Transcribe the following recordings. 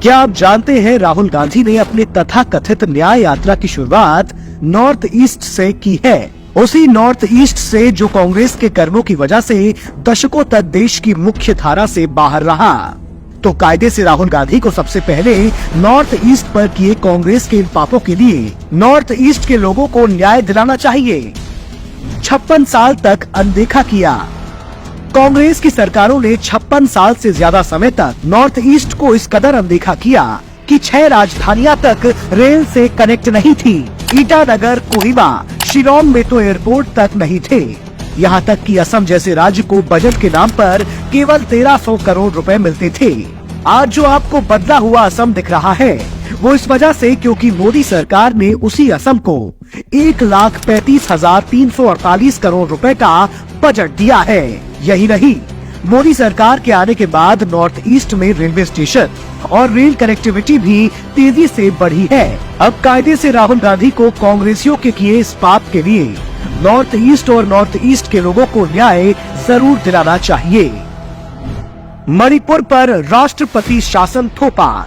क्या आप जानते हैं राहुल गांधी ने अपने तथाकथित न्याय यात्रा की शुरुआत नॉर्थ ईस्ट से की है। उसी नॉर्थ ईस्ट से जो कांग्रेस के कर्मों की वजह से दशकों तक देश की मुख्य धारा से बाहर रहा। तो कायदे से राहुल गांधी को सबसे पहले नॉर्थ ईस्ट पर किए कांग्रेस के इन पापों के लिए नॉर्थ ईस्ट के लोगों को न्याय दिलाना चाहिए। 56 साल तक अनदेखा किया। कांग्रेस की सरकारों ने 56 साल से ज्यादा समय तक नॉर्थ ईस्ट को इस कदर अनदेखा किया कि 6 राजधानियां तक रेल से कनेक्ट नहीं थी। ईटानगर, कोहिमा, शिलोंग में तो एयरपोर्ट तक नहीं थे। यहाँ तक कि असम जैसे राज्य को बजट के नाम पर केवल 1300 करोड़ रुपए मिलते थे। आज जो आपको बदला हुआ असम दिख रहा है वो इस वजह से क्योंकि मोदी सरकार ने उसी असम को 1,35,348 करोड़ रुपए का बजट दिया है। यही नहीं, मोदी सरकार के आने के बाद नॉर्थ ईस्ट में रेलवे स्टेशन और रेल कनेक्टिविटी भी तेजी से बढ़ी है। अब कायदे से राहुल गांधी को कांग्रेसियों के किए इस पाप के लिए नॉर्थ ईस्ट और नॉर्थ ईस्ट के लोगों को न्याय जरूर दिलाना चाहिए। मणिपुर पर राष्ट्रपति शासन थोपा।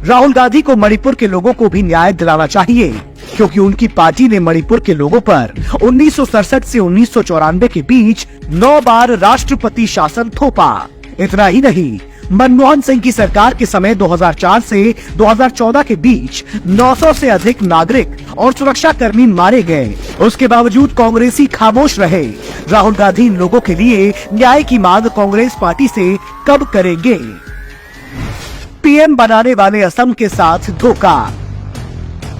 राहुल गांधी को मणिपुर के लोगों को भी न्याय दिलाना चाहिए क्योंकि उनकी पार्टी ने मणिपुर के लोगों पर 1967 से 1994 के बीच 9 बार राष्ट्रपति शासन थोपा। इतना ही नहीं, मनमोहन सिंह की सरकार के समय 2004 से 2014 के बीच 900 से अधिक नागरिक और सुरक्षा कर्मी मारे गए। उसके बावजूद कांग्रेसी खामोश रहे। राहुल गांधी इन लोगों के लिए न्याय की मांग कांग्रेस पार्टी से कब करेंगे? पीएम बनाने वाले असम के साथ धोखा।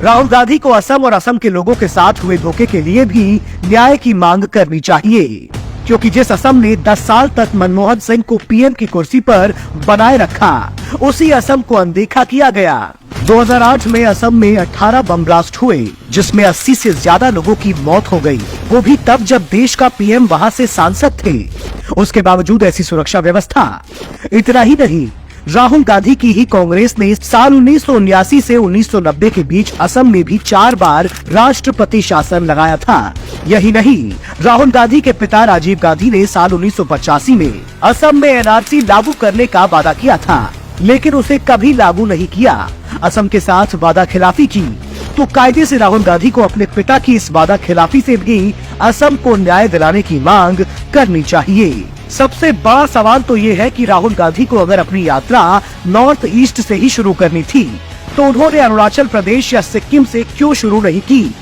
राहुल गांधी को असम और असम के लोगों के साथ हुए धोखे के लिए भी न्याय की मांग करनी चाहिए क्योंकि जिस असम ने 10 साल तक मनमोहन सिंह को पीएम की कुर्सी पर बनाए रखा, उसी असम को अनदेखा किया गया। 2008 में असम में 18 बम ब्लास्ट हुए जिसमें 80 से ज्यादा लोगों की मौत हो गई, वो भी तब जब देश का पीएम वहां से सांसद थे। उसके बावजूद ऐसी सुरक्षा व्यवस्था। इतना ही नहीं, राहुल गांधी की ही कांग्रेस ने साल 1979 से 1990 के बीच असम में भी 4 बार राष्ट्रपति शासन लगाया था। यही नहीं, राहुल गांधी के पिता राजीव गांधी ने साल 1985 में असम में एनआरसी लागू करने का वादा किया था लेकिन उसे कभी लागू नहीं किया। असम के साथ वादा खिलाफी की। तो कायदे से राहुल गांधी को अपने पिता की इस वादा खिलाफी से भी असम को न्याय दिलाने की मांग करनी चाहिए। सबसे बड़ा सवाल तो ये है कि राहुल गांधी को अगर अपनी यात्रा नॉर्थ ईस्ट से ही शुरू करनी थी तो उन्होंने अरुणाचल प्रदेश या सिक्किम से क्यों शुरू नहीं की,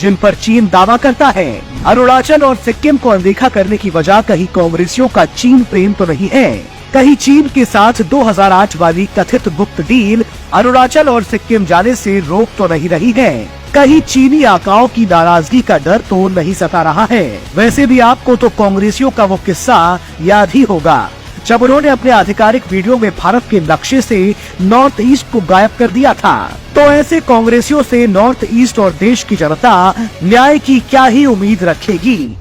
जिन पर चीन दावा करता है। अरुणाचल और सिक्किम को अनदेखा करने की वजह कहीं कांग्रेसियों का चीन प्रेम तो नहीं है, कहीं चीन के साथ 2008 वाली कथित गुप्त डील अरुणाचल और सिक्किम जाने से रोक तो नहीं रही है, कहीं चीनी आकाओं की नाराजगी का डर तो नहीं सता रहा है। वैसे भी आपको तो कांग्रेसियों का वो किस्सा याद ही होगा जब उन्होंने अपने आधिकारिक वीडियो में भारत के नक्शे से नॉर्थ ईस्ट को गायब कर दिया था। तो ऐसे कांग्रेसियों से नॉर्थ ईस्ट और देश की जनता न्याय की क्या ही उम्मीद रखेगी।